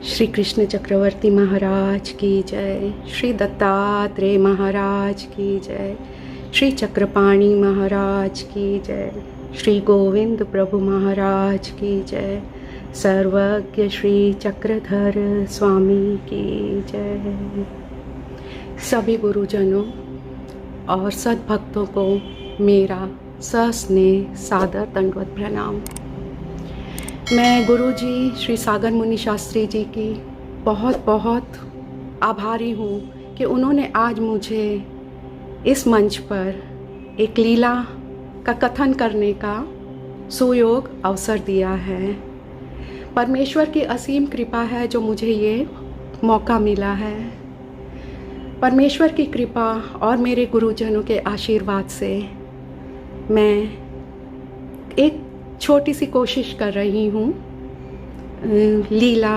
श्री कृष्ण चक्रवर्ती महाराज की जय, श्री दत्तात्रेय महाराज की जय, श्री चक्रपाणी महाराज की जय, श्री गोविंद प्रभु महाराज की जय, सर्वज्ञ श्री चक्रधर स्वामी की जय। सभी गुरुजनों और सद्भक्तों को मेरा सस्नेह सादर दंडवत प्रणाम। मैं गुरुजी श्री सागर मुनि शास्त्री जी की बहुत बहुत आभारी हूँ कि उन्होंने आज मुझे इस मंच पर एक लीला का कथन करने का सुयोग अवसर दिया है। परमेश्वर की असीम कृपा है जो मुझे ये मौका मिला है। परमेश्वर की कृपा और मेरे गुरुजनों के आशीर्वाद से मैं एक छोटी सी कोशिश कर रही हूँ लीला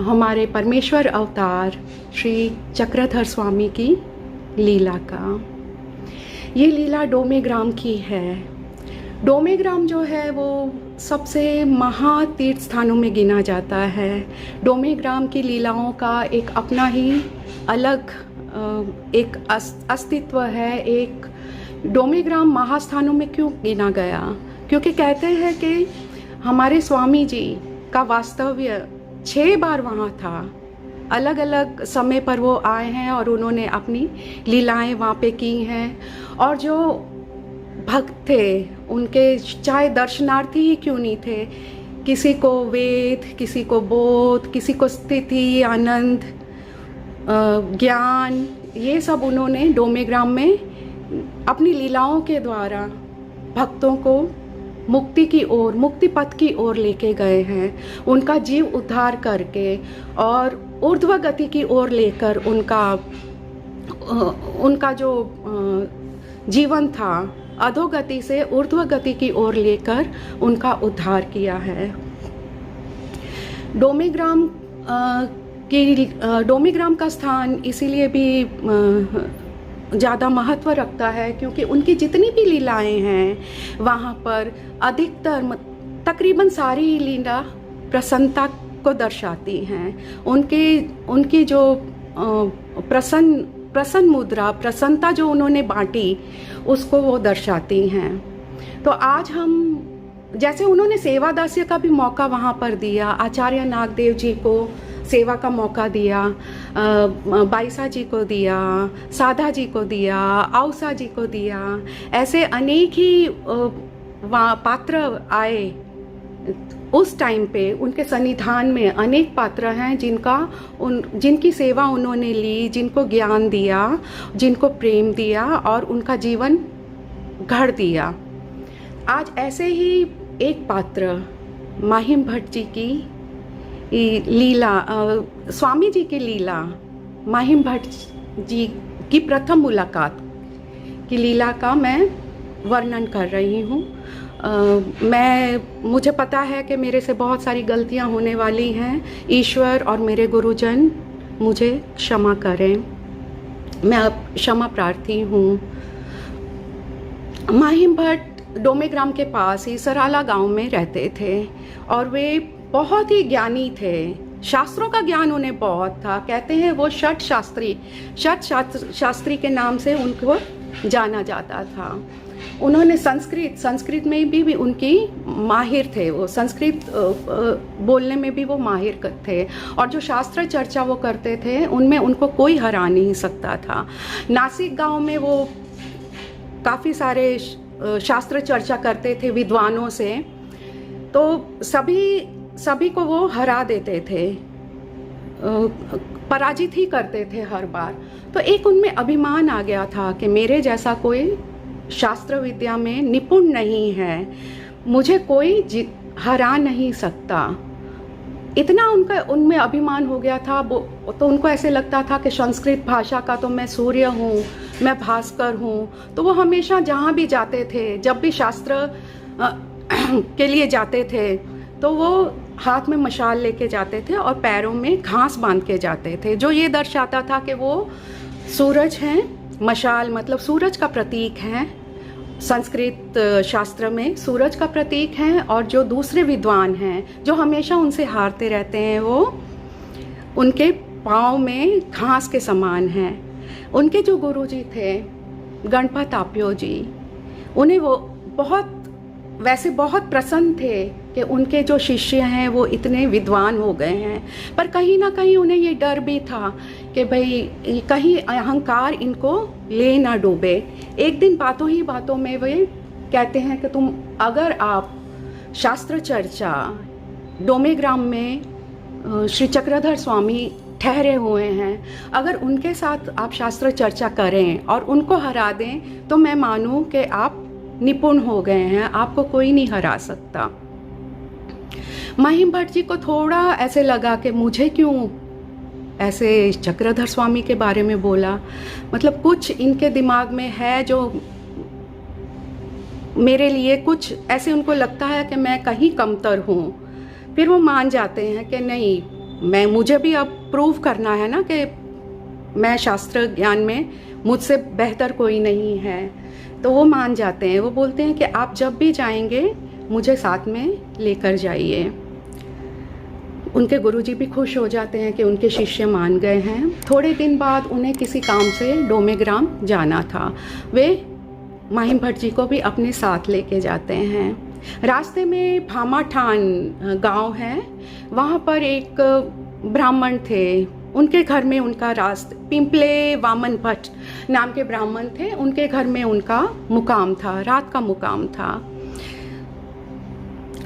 हमारे परमेश्वर अवतार श्री चक्रधर स्वामी की लीला का। ये लीला डोमेग्राम की है। डोमेग्राम जो है वो सबसे महातीर्थ स्थानों में गिना जाता है। डोमेग्राम की लीलाओं का एक अपना ही अलग एक अस्तित्व है। एक डोमेग्राम महास्थानों में क्यों गिना गया? क्योंकि कहते हैं कि हमारे स्वामी जी का वास्तव्य 6 बार वहाँ था। अलग अलग समय पर वो आए हैं और उन्होंने अपनी लीलाएं वहाँ पे की हैं। और जो भक्त थे उनके चाहे दर्शनार्थी ही क्यों नहीं थे, किसी को वेद, किसी को बोध, किसी को स्थिति, आनंद, ज्ञान, ये सब उन्होंने डोमेग्राम में अपनी लीलाओं के द्वारा भक्तों को मुक्ति की ओर, मुक्ति पथ की ओर लेके गए हैं। उनका जीव उद्धार करके और ऊर्ध्व गति की ओर लेकर उनका जो जीवन था अधोगति से ऊर्ध्व गति की ओर लेकर उनका उद्धार किया है। डोमेग्राम का स्थान इसीलिए भी ज़्यादा महत्व रखता है क्योंकि उनकी जितनी भी लीलाएं हैं वहाँ पर अधिकतर तकरीबन सारी लीला प्रसन्नता को दर्शाती हैं। उनकी जो प्रसन्न मुद्रा, प्रसन्नता जो उन्होंने बांटी उसको वो दर्शाती हैं। तो आज हम जैसे उन्होंने सेवा दास्य का भी मौका वहाँ पर दिया, आचार्य नागदेव जी को सेवा का मौका दिया, बाईसा जी को दिया, साधा जी को दिया, औसा जी को दिया, ऐसे अनेक ही पात्र आए उस टाइम पे। उनके सन्निधान में अनेक पात्र हैं जिनकी सेवा उन्होंने ली, जिनको ज्ञान दिया, जिनको प्रेम दिया और उनका जीवन गढ़ दिया। आज ऐसे ही एक पात्र माहिम भट्ट जी की लीला, स्वामी जी की लीला, माहिम भट्ट जी की प्रथम मुलाकात की लीला का मैं वर्णन कर रही हूँ। मुझे पता है कि मेरे से बहुत सारी गलतियाँ होने वाली हैं। ईश्वर और मेरे गुरुजन मुझे क्षमा करें, मैं अब क्षमा प्रार्थी हूँ। माहिम भट्ट डोमेग्राम के पास ही सराला गांव में रहते थे और वे बहुत ही ज्ञानी थे। शास्त्रों का ज्ञान उन्हें बहुत था। कहते हैं वो षट शास्त्री के नाम से उनको जाना जाता था। उन्होंने संस्कृत में भी उनकी माहिर थे। वो संस्कृत बोलने में भी वो माहिर थे और जो शास्त्र चर्चा वो करते थे उनमें उनको कोई हरा नहीं सकता था। नासिक गांव में वो काफ़ी सारे शास्त्र चर्चा करते थे विद्वानों से, तो सभी को वो हरा देते थे, पराजित ही करते थे हर बार। तो एक उनमें अभिमान आ गया था कि मेरे जैसा कोई शास्त्र विद्या में निपुण नहीं है, मुझे कोई हरा नहीं सकता। इतना उनमें अभिमान हो गया था। तो उनको ऐसे लगता था कि संस्कृत भाषा का तो मैं सूर्य हूँ, मैं भास्कर हूँ। तो वो हमेशा जहाँ भी जाते थे, जब भी शास्त्र के लिए जाते थे, तो वो हाथ में मशाल लेके जाते थे और पैरों में घास बांध के जाते थे, जो ये दर्शाता था कि वो सूरज हैं। मशाल मतलब सूरज का प्रतीक है। संस्कृत शास्त्र में सूरज का प्रतीक है। और जो दूसरे विद्वान हैं जो हमेशा उनसे हारते रहते हैं, वो उनके पाँव में घास के समान हैं। उनके जो गुरुजी थे गणपत आप्यो जी, उन्हें वो बहुत प्रसन्न थे कि उनके जो शिष्य हैं वो इतने विद्वान हो गए हैं, पर कहीं ना कहीं उन्हें ये डर भी था कि भाई कहीं अहंकार इनको ले ना डूबे। एक दिन बातों ही बातों में वे कहते हैं कि तुम अगर आप शास्त्र चर्चा डोमेग्राम में श्री चक्रधर स्वामी ठहरे हुए हैं, अगर उनके साथ आप शास्त्र चर्चा करें और उनको हरा दें तो मैं मानूं कि आप निपुण हो गए हैं, आपको कोई नहीं हरा सकता। महिम भट्ट जी को थोड़ा ऐसे लगा कि मुझे क्यों ऐसे चक्रधर स्वामी के बारे में बोला, मतलब कुछ इनके दिमाग में है जो मेरे लिए कुछ ऐसे उनको लगता है कि मैं कहीं कमतर हूँ। फिर वो मान जाते हैं कि नहीं, मुझे भी अब प्रूव करना है ना कि मैं शास्त्र ज्ञान में मुझसे बेहतर कोई नहीं है। तो वो मान जाते हैं, वो बोलते हैं कि आप जब भी जाएंगे मुझे साथ में लेकर जाइए। उनके गुरुजी भी खुश हो जाते हैं कि उनके शिष्य मान गए हैं। थोड़े दिन बाद उन्हें किसी काम से डोमेग्राम जाना था, वे महिम भट्ट जी को भी अपने साथ लेके जाते हैं। रास्ते में भामाठान गांव है, वहाँ पर एक ब्राह्मण थे, उनके घर में उनका पिंपले वामन भट्ट नाम के ब्राह्मण थे, उनके घर में उनका मुकाम था, रात का मुकाम था।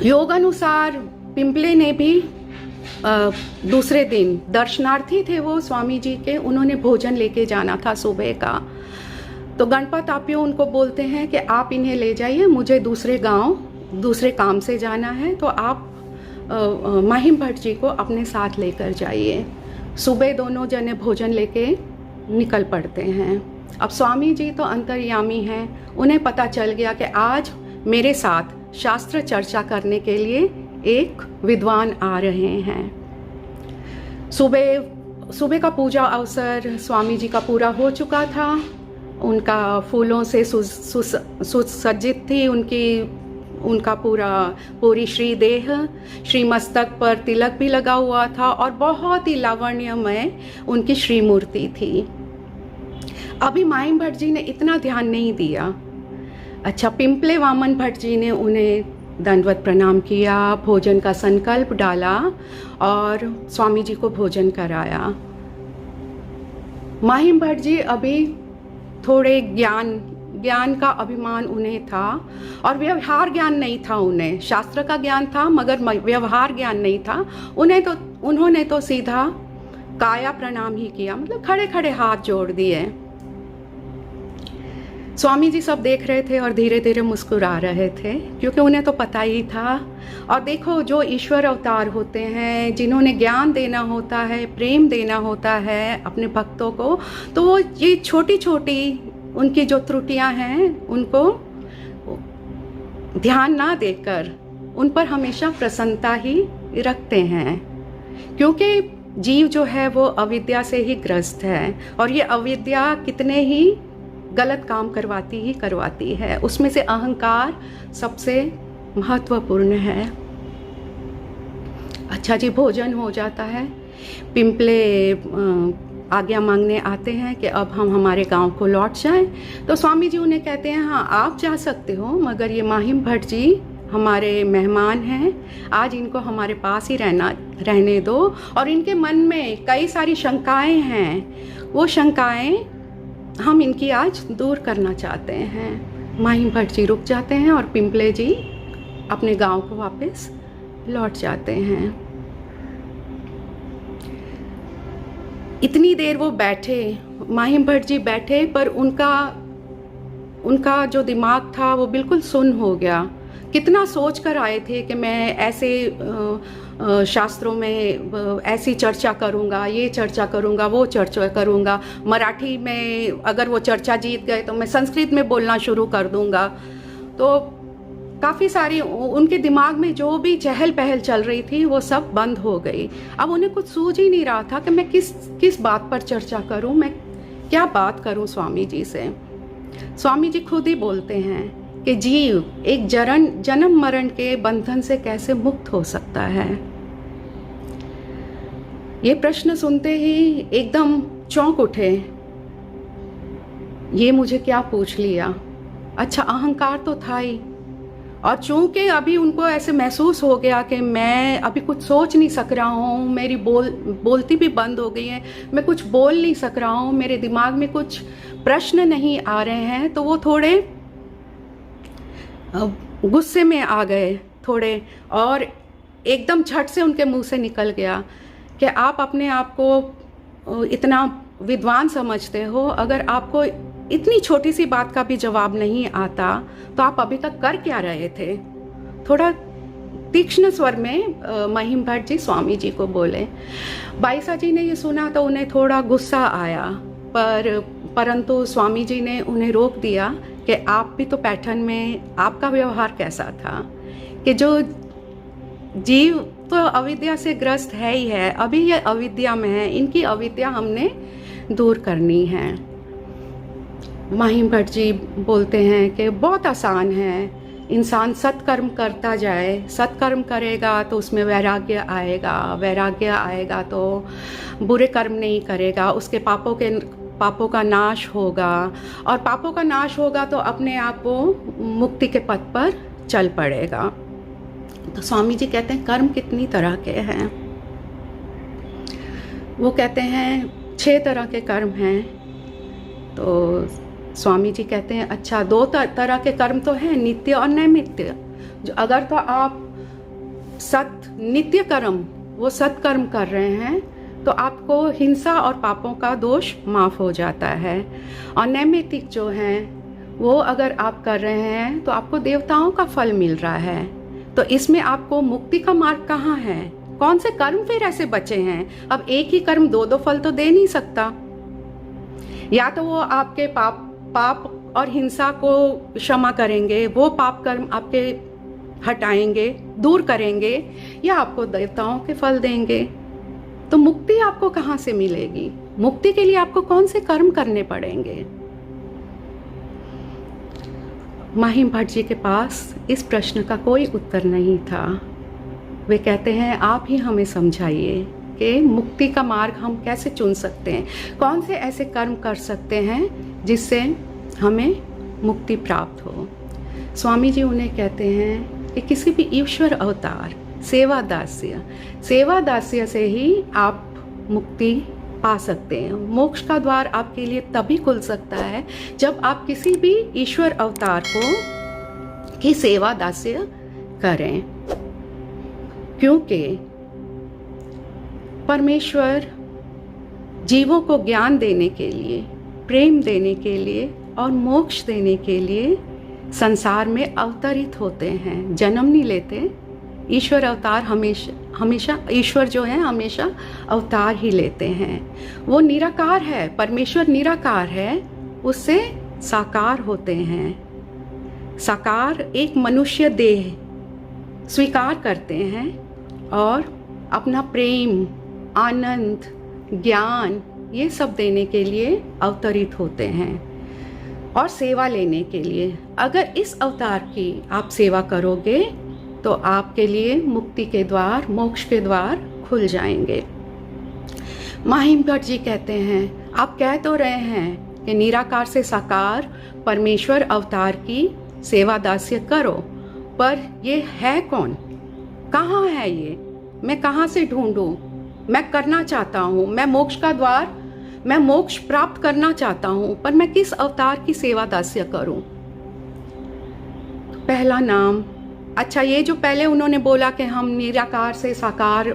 योग अनुसार पिंपले ने भी दूसरे दिन, दर्शनार्थी थे वो स्वामी जी के, उन्होंने भोजन लेके जाना था सुबह का। तो गणपत आप्यो उनको बोलते हैं कि आप इन्हें ले जाइए, मुझे दूसरे गांव दूसरे काम से जाना है, तो आप महिम भट्ट जी को अपने साथ लेकर जाइए। सुबह दोनों जने भोजन लेके निकल पड़ते हैं। अब स्वामी जी तो अंतर्यामी हैं, उन्हें पता चल गया कि आज मेरे साथ शास्त्र चर्चा करने के लिए एक विद्वान आ रहे हैं। सुबह का पूजा अवसर स्वामी जी का पूरा हो चुका था, उनका फूलों से सुसज्जित थी उनका पूरी श्री देह, श्री मस्तक पर तिलक भी लगा हुआ था और बहुत ही लावण्यमय उनकी श्री मूर्ति थी। अभी महिम भट्ट जी ने इतना ध्यान नहीं दिया। अच्छा, पिंपले वामन भट्ट जी ने उन्हें दंडवत प्रणाम किया, भोजन का संकल्प डाला और स्वामी जी को भोजन कराया। महिम भट्ट जी अभी थोड़े ज्ञान का अभिमान उन्हें था और व्यवहार ज्ञान नहीं था उन्हें। शास्त्र का ज्ञान था मगर व्यवहार ज्ञान नहीं था उन्होंने तो सीधा काया प्रणाम ही किया, मतलब खड़े खड़े हाथ जोड़ दिए। स्वामी जी सब देख रहे थे और धीरे धीरे मुस्कुरा रहे थे, क्योंकि उन्हें तो पता ही था। और देखो, जो ईश्वर अवतार होते हैं, जिन्होंने ज्ञान देना होता है, प्रेम देना होता है अपने भक्तों को, तो वो ये छोटी छोटी उनकी जो त्रुटियां हैं उनको ध्यान ना देकर उन पर हमेशा प्रसन्नता ही रखते हैं, क्योंकि जीव जो है वो अविद्या से ही ग्रस्त है और ये अविद्या कितने ही गलत काम करवाती है। उसमें से अहंकार सबसे महत्वपूर्ण है। अच्छा जी, भोजन हो जाता है। पिंपले आज्ञा मांगने आते हैं कि अब हम हमारे गांव को लौट जाएं। तो स्वामी जी उन्हें कहते हैं, हाँ आप जा सकते हो, मगर ये महिम भट्ट जी हमारे मेहमान हैं, आज इनको हमारे पास ही रहने दो। और इनके मन में कई सारी शंकाएं हैं, वो शंकाएं हम इनकी आज दूर करना चाहते हैं। महिम भट्ट जी रुक जाते हैं और पिंपले जी अपने गांव को वापस लौट जाते हैं। इतनी देर वो बैठे, महिम भट्ट जी बैठे, पर उनका जो दिमाग था वो बिल्कुल सुन्न हो गया। कितना सोच कर आए थे कि मैं ऐसे शास्त्रों में ऐसी चर्चा करूँगा, ये चर्चा करूँगा, वो चर्चा करूँगा, मराठी में अगर वो चर्चा जीत गए तो मैं संस्कृत में बोलना शुरू कर दूँगा। तो काफ़ी सारी उनके दिमाग में जो भी चहल पहल चल रही थी वो सब बंद हो गई। अब उन्हें कुछ सूझ ही नहीं रहा था कि मैं किस बात पर चर्चा करूं, मैं क्या बात करूं स्वामी जी से। स्वामी जी खुद ही बोलते हैं कि जीव एक जन्म मरण के बंधन से कैसे मुक्त हो सकता है। ये प्रश्न सुनते ही एकदम चौंक उठे। ये मुझे क्या पूछ लिया? अच्छा, अहंकार तो था ही, और चूंकि अभी उनको ऐसे महसूस हो गया कि मैं अभी कुछ सोच नहीं सक रहा हूँ, मेरी बोलती भी बंद हो गई है, मैं कुछ बोल नहीं सक रहा हूँ, मेरे दिमाग में कुछ प्रश्न नहीं आ रहे हैं, तो वो थोड़े गुस्से में आ गए थोड़े, और एकदम झट से उनके मुंह से निकल गया कि आप अपने आप को इतना विद्वान समझते हो, अगर आपको इतनी छोटी सी बात का भी जवाब नहीं आता तो आप अभी तक कर क्या रहे थे? थोड़ा तीक्ष्ण स्वर में महिम भट्ट जी स्वामी जी को बोले। बाईसा जी ने ये सुना तो उन्हें थोड़ा गुस्सा आया, परंतु स्वामी जी ने उन्हें रोक दिया कि आप भी तो पैठन में आपका व्यवहार कैसा था, कि जो जीव तो अविद्या से ग्रस्त है ही है, अभी ये अविद्या में है, इनकी अविद्या हमने दूर करनी है। महिम भट्ट जी बोलते हैं कि बहुत आसान है, इंसान सत्कर्म करता जाए, सत्कर्म करेगा तो उसमें वैराग्य आएगा, वैराग्य आएगा तो बुरे कर्म नहीं करेगा, उसके पापों का नाश होगा, और पापों का नाश होगा तो अपने आप वो मुक्ति के पथ पर चल पड़ेगा। तो स्वामी जी कहते हैं कर्म कितनी तरह के हैं? वो कहते हैं 6 तरह के कर्म हैं। तो स्वामी जी कहते हैं अच्छा, 2 तरह के कर्म तो हैं, नित्य और नैमित्य। जो अगर तो आप नित्य कर्म, वो सत्कर्म कर रहे हैं तो आपको हिंसा और पापों का दोष माफ हो जाता है, और नैमित्तिक जो हैं वो अगर आप कर रहे हैं तो आपको देवताओं का फल मिल रहा है। तो इसमें आपको मुक्ति का मार्ग कहाँ है? कौन से कर्म फिर ऐसे बचे हैं? अब एक ही कर्म 2 फल तो दे नहीं सकता। या तो वो आपके पाप और हिंसा को क्षमा करेंगे, वो पाप कर्म आपके हटाएंगे, दूर करेंगे, या आपको देवताओं के फल देंगे। तो मुक्ति आपको कहाँ से मिलेगी? मुक्ति के लिए आपको कौन से कर्म करने पड़ेंगे? महिम भट्ट जी के पास इस प्रश्न का कोई उत्तर नहीं था। वे कहते हैं आप ही हमें समझाइए कि मुक्ति का मार्ग हम कैसे चुन सकते हैं, कौन से ऐसे कर्म कर सकते हैं जिससे हमें मुक्ति प्राप्त हो। स्वामी जी उन्हें कहते हैं कि किसी भी ईश्वर अवतार, सेवा दास्य से ही आप मुक्ति पा सकते हैं। मोक्ष का द्वार आपके लिए तभी खुल सकता है जब आप किसी भी ईश्वर अवतार की सेवा दास्य करें, क्योंकि परमेश्वर जीवों को ज्ञान देने के लिए, प्रेम देने के लिए और मोक्ष देने के लिए संसार में अवतरित होते हैं, जन्म नहीं लेते। ईश्वर अवतार हमेशा ईश्वर जो है हमेशा अवतार ही लेते हैं। वो निराकार है, परमेश्वर निराकार है, उससे साकार होते हैं। साकार एक मनुष्य देह स्वीकार करते हैं और अपना प्रेम, आनंद, ज्ञान ये सब देने के लिए अवतरित होते हैं, और सेवा लेने के लिए। अगर इस अवतार की आप सेवा करोगे तो आपके लिए मुक्ति के द्वार, मोक्ष के द्वार खुल जाएंगे। महिम भट्ट जी कहते हैं आप कह तो रहे हैं कि निराकार से साकार परमेश्वर अवतार की सेवा दास्य करो, पर ये है कौन? कहाँ है ये? मैं कहाँ से ढूंढूं? मैं करना चाहता हूँ, मैं मोक्ष का द्वार, मैं मोक्ष प्राप्त करना चाहता हूँ, पर मैं किस अवतार की सेवा दास्य करूँ? पहला नाम, अच्छा ये जो पहले उन्होंने बोला कि हम निराकार से साकार,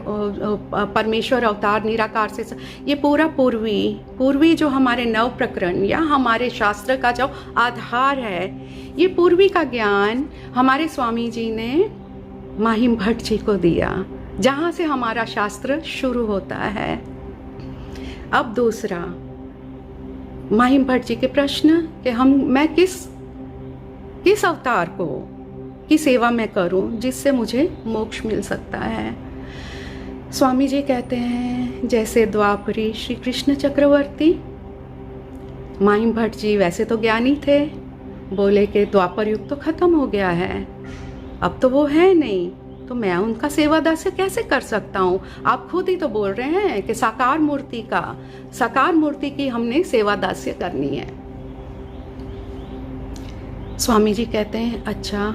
परमेश्वर अवतार निराकार से, ये पूरा पूर्वी जो हमारे नव प्रकरण या हमारे शास्त्र का जो आधार है, ये पूर्वी का ज्ञान हमारे स्वामी जी ने महिम भट्ट जी को दिया, जहाँ से हमारा शास्त्र शुरू होता है। अब दूसरा, महिम भट्ट जी के प्रश्न कि मैं किस अवतार की सेवा में करूं जिससे मुझे मोक्ष मिल सकता है। स्वामी जी कहते हैं जैसे द्वापरी श्री कृष्ण चक्रवर्ती। महिम भट्ट जी वैसे तो ज्ञानी थे, बोले कि द्वापर युग तो खत्म हो गया है, अब तो वो है नहीं, तो मैं उनका सेवा दास्य कैसे कर सकता हूँ? आप खुद ही तो बोल रहे हैं कि साकार मूर्ति की हमने सेवा दास्य करनी है। स्वामी जी कहते हैं, अच्छा,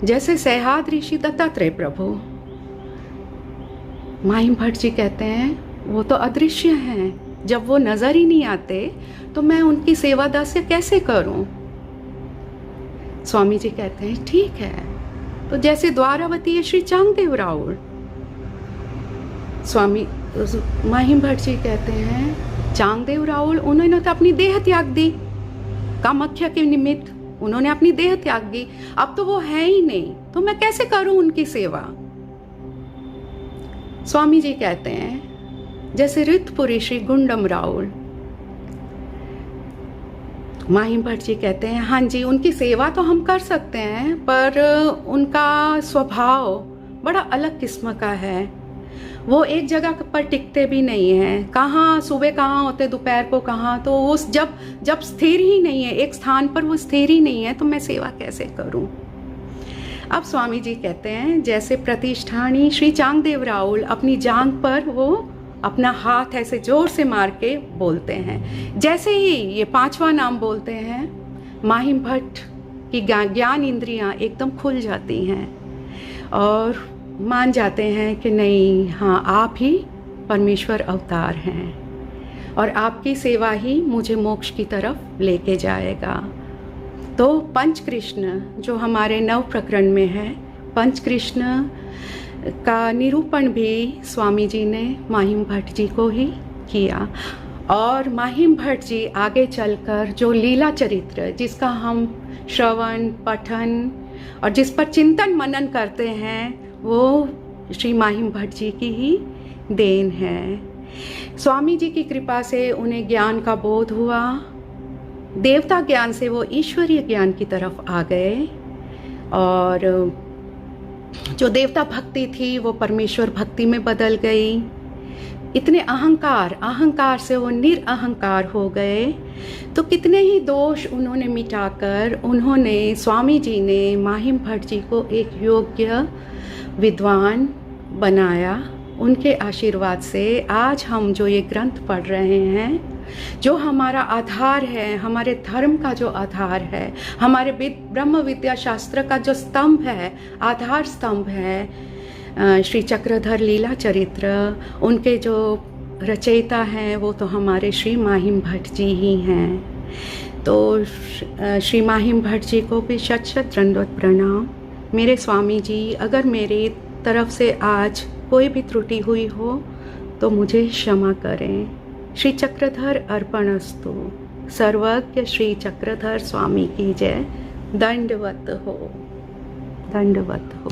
जैसे सह्याद्री ऋषि दत्तात्रेय प्रभु। माहिम भट्ट जी कहते हैं वो तो अदृश्य हैं, जब वो नजर ही नहीं आते तो मैं उनकी सेवा दास्य कैसे करूं? स्वामी जी कहते हैं ठीक है, तो जैसे द्वारावती श्री चांगदेव राउल। स्वामी माहिम भट्ट जी कहते हैं चांगदेव राउल, उन्होंने तो अपनी देह त्याग दी, कामाख्या के निमित्त उन्होंने अपनी देह त्याग दी, अब तो वो है ही नहीं, तो मैं कैसे करूं उनकी सेवा? स्वामी जी कहते हैं जैसे ऋतपुरी श्री गुंडम राउल। माहिम भट्ट जी कहते हैं हाँ जी, उनकी सेवा तो हम कर सकते हैं, पर उनका स्वभाव बड़ा अलग किस्म का है। वो एक जगह पर टिकते भी नहीं हैं, कहाँ सुबह कहाँ होते, दोपहर को कहाँ, तो वो जब स्थिर ही नहीं है, एक स्थान पर वो स्थिर ही नहीं है, तो मैं सेवा कैसे करूं? अब स्वामी जी कहते हैं जैसे प्रतिष्ठानी श्री चांगदेव राउल अपनी जांघ पर वो अपना हाथ ऐसे जोर से मार के बोलते हैं, जैसे ही ये 5वां नाम बोलते हैं, माहिम भट्ट की ज्ञान इंद्रियां एकदम खुल जाती हैं और मान जाते हैं कि नहीं, हाँ, आप ही परमेश्वर अवतार हैं और आपकी सेवा ही मुझे मोक्ष की तरफ लेके जाएगा। तो पंच कृष्ण जो हमारे 9 प्रकरण में है, पंच कृष्ण का निरूपण भी स्वामी जी ने माहिम भट्ट जी को ही किया। और माहिम भट्ट जी आगे चलकर जो लीला चरित्र जिसका हम श्रवण पठन और जिस पर चिंतन मनन करते हैं, वो श्री माहिम भट्ट जी की ही देन है। स्वामी जी की कृपा से उन्हें ज्ञान का बोध हुआ, देवता ज्ञान से वो ईश्वरीय ज्ञान की तरफ आ गए और जो देवता भक्ति थी वो परमेश्वर भक्ति में बदल गई। इतने अहंकार से वो निरअहंकार हो गए। तो कितने ही दोष उन्होंने मिटाकर उन्होंने, स्वामी जी ने माहिम भट्ट जी को एक योग्य विद्वान बनाया। उनके आशीर्वाद से आज हम जो ये ग्रंथ पढ़ रहे हैं, जो हमारा आधार है, हमारे धर्म का जो आधार है, हमारे ब्रह्म विद्या शास्त्र का जो स्तंभ है, आधार स्तंभ है, श्री चक्रधर लीला चरित्र, उनके जो रचयिता हैं वो तो हमारे श्री माहिम भट्ट जी ही हैं। तो श्री माहिम भट्ट जी को भी शत शत दंडवत प्रणाम। मेरे स्वामी जी, अगर मेरी तरफ से आज कोई भी त्रुटि हुई हो तो मुझे क्षमा करें। श्री चक्रधर अर्पणस्तु। सर्वज्ञ श्री चक्रधर स्वामी की जय। दंडवत हो, दंडवत हो।